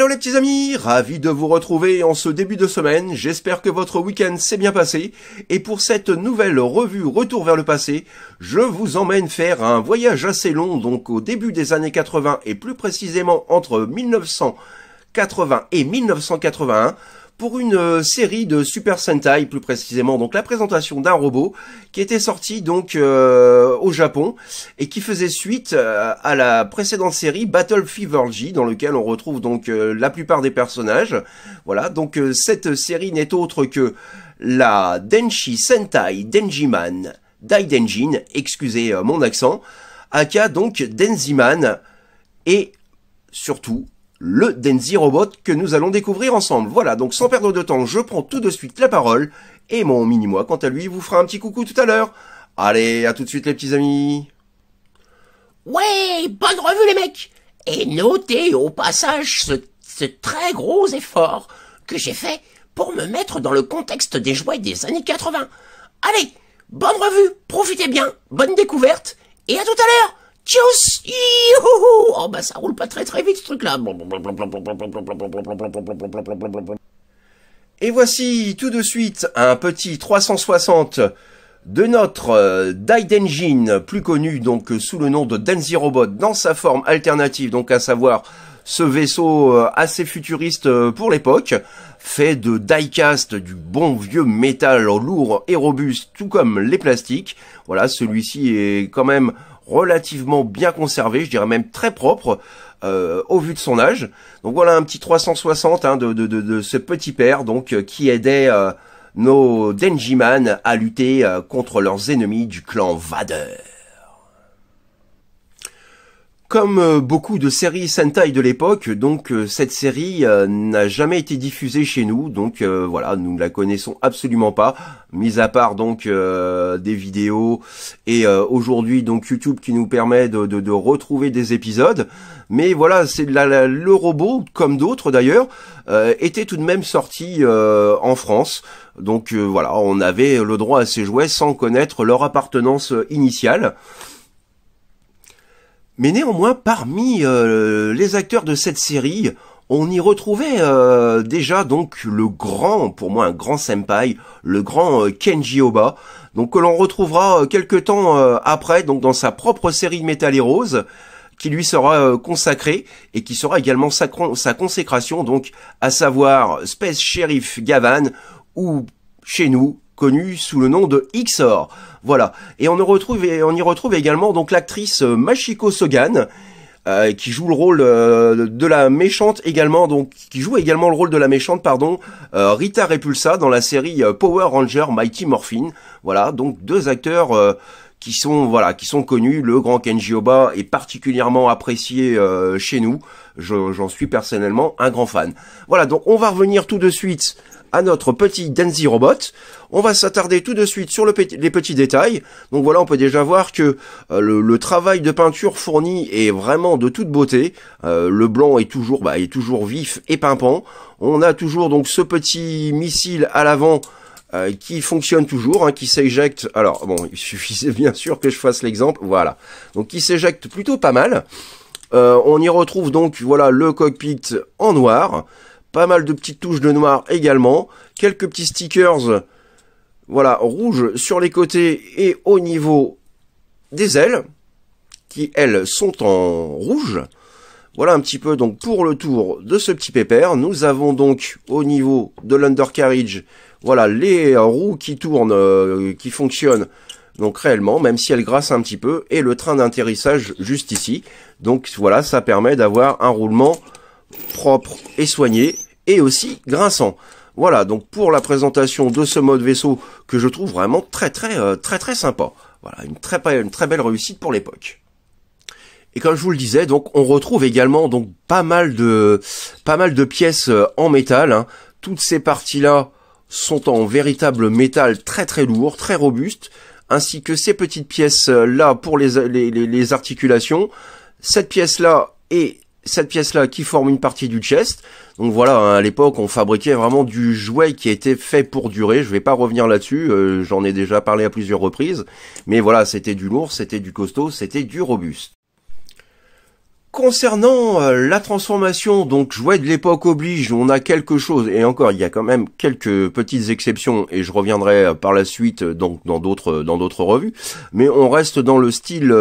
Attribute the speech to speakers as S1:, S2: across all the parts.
S1: Hello les petits amis, ravi de vous retrouver en ce début de semaine, j'espère que votre week-end s'est bien passé, et pour cette nouvelle revue Retour vers le passé, je vous emmène faire un voyage assez long, donc au début des années 80 et plus précisément entre 1980 et 1981, pour une série de Super Sentai, plus précisément donc la présentation d'un robot qui était sorti donc au Japon et qui faisait suite à la précédente série Battle Fever J, dans lequel on retrouve donc la plupart des personnages. Voilà, donc cette série n'est autre que la Denshi Sentai Denjiman Daidenjin, excusez mon accent, aka donc Denziman, et surtout le Denzi Robot que nous allons découvrir ensemble. Voilà, donc sans perdre de temps, je prends tout de suite la parole, et mon mini-moi, quant à lui, vous fera un petit coucou tout à l'heure. Allez, à tout de suite les petits amis.
S2: Ouais, bonne revue les mecs. Et notez au passage ce très gros effort que j'ai fait pour me mettre dans le contexte des jouets des années 80. Allez, bonne revue, profitez bien, bonne découverte, et à tout à l'heure. Tchuss! Youhou! Oh bah ça roule pas très vite ce truc là.
S1: Et voici tout de suite un petit 360 de notre Daidenjin, plus connu donc sous le nom de Denzi Robot dans sa forme alternative, donc à savoir ce vaisseau assez futuriste pour l'époque, fait de die-cast, du bon vieux métal lourd et robuste, tout comme les plastiques. Voilà, celui-ci est quand même relativement bien conservé, je dirais même très propre au vu de son âge. Donc voilà un petit 360 de ce petit père donc qui aidait nos Denjiman à lutter contre leurs ennemis du clan Vader. Comme beaucoup de séries Sentai de l'époque, donc cette série n'a jamais été diffusée chez nous, donc voilà, nous ne la connaissons absolument pas, mis à part donc des vidéos et aujourd'hui donc YouTube qui nous permet de retrouver des épisodes. Mais voilà, c'est le robot, comme d'autres d'ailleurs, était tout de même sorti en France. Donc voilà, on avait le droit à ces jouets sans connaître leur appartenance initiale. Mais néanmoins, parmi les acteurs de cette série, on y retrouvait déjà donc le grand, pour moi un grand senpai, le grand Kenji Oba, donc que l'on retrouvera quelque temps après, donc dans sa propre série Metal Heroes, qui lui sera consacrée et qui sera également sa consécration, donc à savoir Space Sheriff Gavan, ou chez nous connu sous le nom de Xor. Voilà. Et on y retrouve également donc l'actrice Machiko Sogan, qui joue le rôle de la méchante également, donc qui joue également le rôle de la méchante, pardon, Rita Repulsa dans la série Power Ranger Mighty Morphin. Voilà, donc deux acteurs qui sont connus. Le grand Kenji Oba est particulièrement apprécié chez nous. J'en suis personnellement un grand fan. Voilà, donc on va revenir tout de suite à notre petit Denzi Robot. On va s'attarder tout de suite sur les petits détails. Donc voilà, on peut déjà voir que le travail de peinture fourni est vraiment de toute beauté. Le blanc est toujours vif et pimpant. On a toujours donc ce petit missile à l'avant qui fonctionne toujours, qui s'éjecte. Alors bon, il suffisait bien sûr que je fasse l'exemple. Voilà, donc qui s'éjecte plutôt pas mal. On y retrouve donc voilà le cockpit en noir. Pas mal de petites touches de noir également, quelques petits stickers, voilà, rouges sur les côtés et au niveau des ailes, qui elles sont en rouge. Voilà un petit peu donc pour le tour de ce petit pépère. Nous avons donc au niveau de l'undercarriage, voilà, les roues qui tournent, qui fonctionnent donc réellement, même si elles grassent un petit peu, et le train d'atterrissage juste ici. Donc voilà, ça permet d'avoir un roulement propre et soigné, et aussi grinçant. Voilà, donc pour la présentation de ce mode vaisseau que je trouve vraiment très sympa. Voilà, une très belle réussite pour l'époque. Et comme je vous le disais, donc on retrouve également donc pas mal de pièces en métal. Toutes ces parties-là sont en véritable métal très lourd, très robuste, ainsi que ces petites pièces là pour les articulations. Cette pièce-là et cette pièce-là qui forme une partie du chest. Donc voilà, à l'époque, on fabriquait vraiment du jouet qui était fait pour durer. Je vais pas revenir là-dessus, j'en ai déjà parlé à plusieurs reprises. Mais voilà, c'était du lourd, c'était du costaud, c'était du robuste. Concernant la transformation, donc jouet de l'époque oblige, on a quelque chose, et encore il y a quand même quelques petites exceptions, et je reviendrai par la suite donc dans d'autres revues, mais on reste dans le style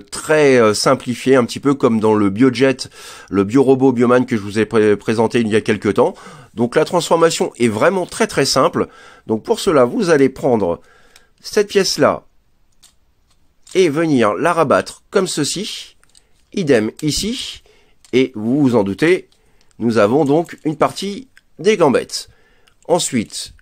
S1: très simplifié, un petit peu comme dans le Biojet, le biorobot Bioman que je vous ai présenté il y a quelques temps. Donc la transformation est vraiment très très simple. Donc pour cela, vous allez prendre cette pièce-là et venir la rabattre comme ceci. Idem ici, et vous vous en doutez, nous avons donc une partie des gambettes. Ensuite,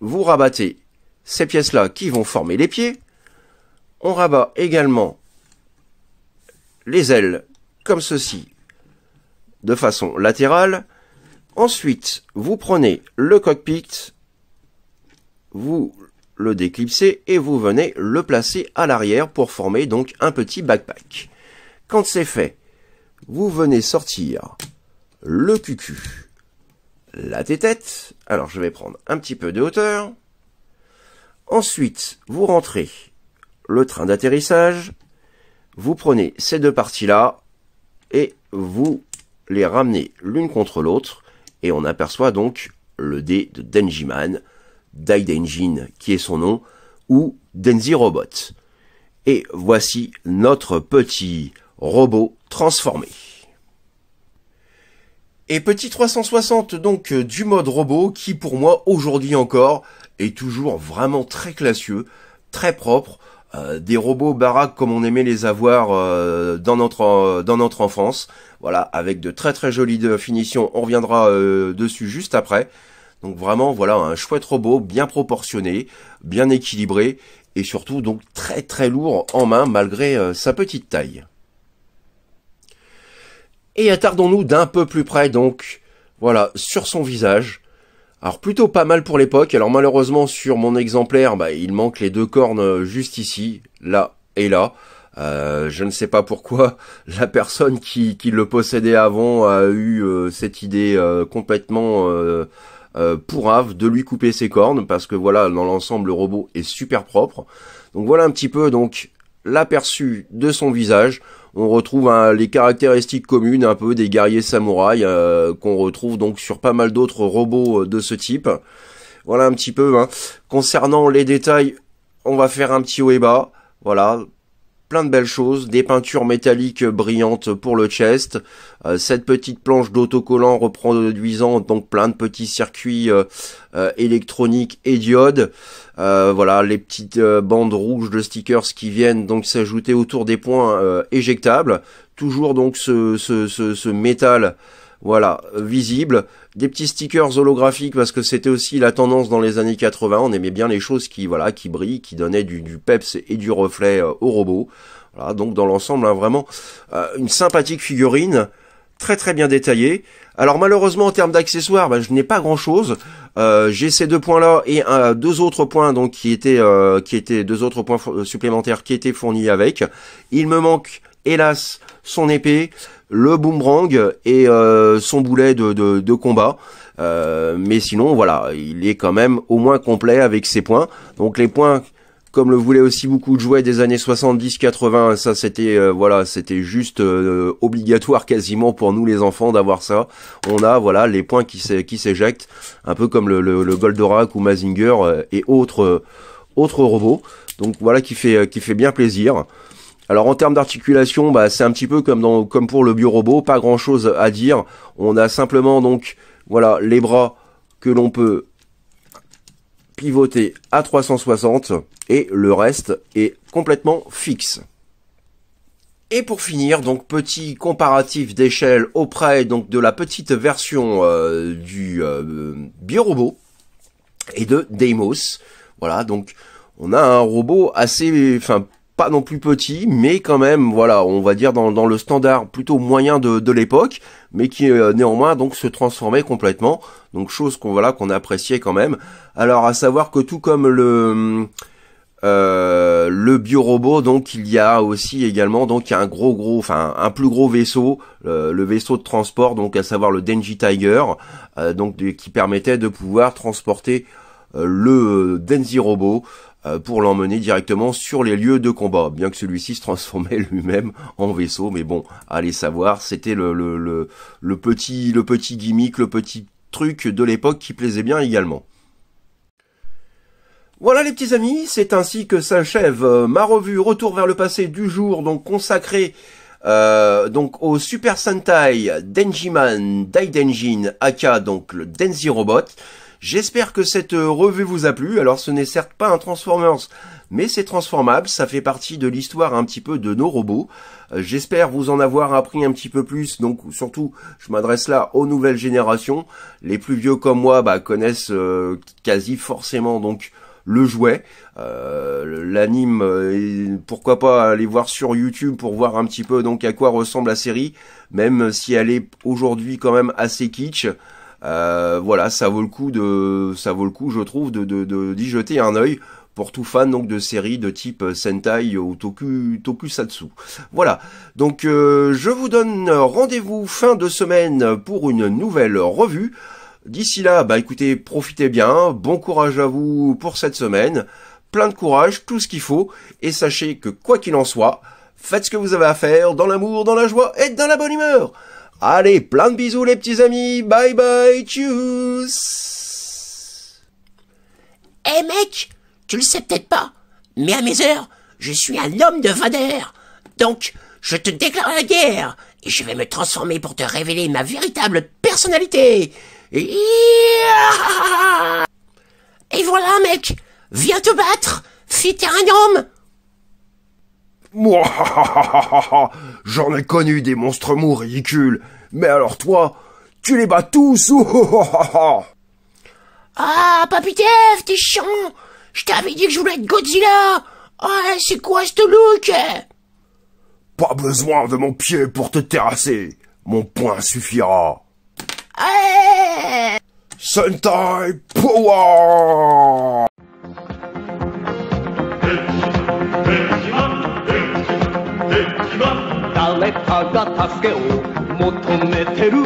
S1: vous rabattez ces pièces-là qui vont former les pieds. On rabat également les ailes comme ceci, de façon latérale. Ensuite, vous prenez le cockpit, vous le déclipsez et vous venez le placer à l'arrière pour former donc un petit backpack. Quand c'est fait, vous venez sortir le cucu, la tête. Alors je vais prendre un petit peu de hauteur. Ensuite, vous rentrez le train d'atterrissage. Vous prenez ces deux parties-là et vous les ramenez l'une contre l'autre. Et on aperçoit donc le dé de Denjiman, Daidenjin qui est son nom, ou Denzi Robot. Et voici notre petit robot transformé. Et petit 360 donc du mode robot qui pour moi aujourd'hui encore est toujours vraiment très classieux, très propre, des robots baraques comme on aimait les avoir dans notre enfance, voilà, avec de très très jolies finitions, on reviendra dessus juste après. Donc vraiment voilà un chouette robot bien proportionné, bien équilibré et surtout donc très très lourd en main malgré sa petite taille. Et attardons-nous d'un peu plus près, donc, voilà, sur son visage. Alors, plutôt pas mal pour l'époque. Alors, malheureusement, sur mon exemplaire, il manque les deux cornes juste ici, là et là. Je ne sais pas pourquoi la personne qui le possédait avant a eu cette idée complètement pourrave de lui couper ses cornes, parce que voilà, dans l'ensemble, le robot est super propre. Donc, voilà un petit peu, donc, l'aperçu de son visage. On retrouve les caractéristiques communes un peu des guerriers samouraïs qu'on retrouve donc sur pas mal d'autres robots de ce type. Voilà un petit peu. Concernant les détails, on va faire un petit haut et bas. Voilà, plein de belles choses. Des peintures métalliques brillantes pour le chest. Cette petite planche d'autocollant reproduisant donc plein de petits circuits électroniques et diodes. Voilà, les petites bandes rouges de stickers qui viennent donc s'ajouter autour des points éjectables. Toujours donc ce métal, voilà, visible. Des petits stickers holographiques parce que c'était aussi la tendance dans les années 80. On aimait bien les choses qui brillent, qui donnaient du peps et du reflet au robot. Voilà, donc dans l'ensemble, vraiment une sympathique figurine, très très bien détaillée. Alors malheureusement en termes d'accessoires, je n'ai pas grand chose. J'ai ces deux points là et deux autres points donc qui étaient deux autres points supplémentaires qui étaient fournis avec. Il me manque hélas son épée, le boomerang et son boulet de combat. Mais sinon voilà, il est quand même au moins complet avec ses points. Donc les points, comme le voulaient aussi beaucoup de jouets des années 70-80, ça c'était voilà, c'était juste obligatoire quasiment pour nous les enfants d'avoir ça. On a voilà les points qui s'éjectent, un peu comme le Goldorak ou Mazinger et autres robots. Donc voilà qui fait bien plaisir. Alors en termes d'articulation, c'est un petit peu comme pour le biorobot, pas grand chose à dire. On a simplement donc voilà les bras que l'on peut pivoter à 360 et le reste est complètement fixe. Et pour finir, donc petit comparatif d'échelle auprès donc de la petite version du biorobot et de Deimos. Voilà, donc on a un robot assez, pas non plus petit, mais quand même, voilà, on va dire dans le standard plutôt moyen de l'époque, mais qui néanmoins donc se transformait complètement. Donc chose qu'on appréciait quand même. Alors à savoir que tout comme le biorobot, donc il y a aussi également donc un plus gros vaisseau, le vaisseau de transport, donc à savoir le Denji Tiger, qui permettait de pouvoir transporter le Denzi Robot pour l'emmener directement sur les lieux de combat, bien que celui-ci se transformait lui-même en vaisseau, mais bon, allez savoir, c'était le petit gimmick, le petit truc de l'époque qui plaisait bien également. Voilà les petits amis, c'est ainsi que s'achève ma revue Retour vers le passé du jour, donc consacrée donc au Super Sentai Denjiman Daidenjin aka donc le Denzi Robot. J'espère que cette revue vous a plu. Alors ce n'est certes pas un Transformers, mais c'est transformable, ça fait partie de l'histoire un petit peu de nos robots. J'espère vous en avoir appris un petit peu plus, donc surtout je m'adresse là aux nouvelles générations. Les plus vieux comme moi connaissent quasi forcément donc le jouet, l'anime, pourquoi pas aller voir sur YouTube pour voir un petit peu donc à quoi ressemble la série, même si elle est aujourd'hui quand même assez kitsch. Voilà, ça vaut le coup, je trouve, d'y jeter un œil pour tout fan donc de séries de type Sentai ou Tokusatsu. Voilà, donc je vous donne rendez-vous fin de semaine pour une nouvelle revue. D'ici là, écoutez, profitez bien, bon courage à vous pour cette semaine, plein de courage, tout ce qu'il faut, et sachez que quoi qu'il en soit, faites ce que vous avez à faire dans l'amour, dans la joie et dans la bonne humeur. Allez, plein de bisous les petits amis, bye bye, tchuss.
S2: Eh mec, tu le sais peut-être pas, mais à mes heures, je suis un homme de valeur. Donc, je te déclare la guerre, et je vais me transformer pour te révéler ma véritable personnalité. Et voilà mec, viens te battre, fais t'es un homme.
S1: Moi, j'en ai connu des monstres mous ridicules, mais alors toi, tu les bats tous.
S2: Ah, Papitev, t'es chiant. Je t'avais dit que je voulais être Godzilla. Ah, c'est quoi ce look?
S1: Pas besoin de mon pied pour te terrasser. Mon poing suffira. Sentai Power!
S3: 誰かが助けを求めてる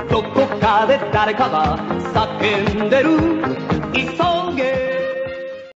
S3: どこかで誰かが叫んでる急げ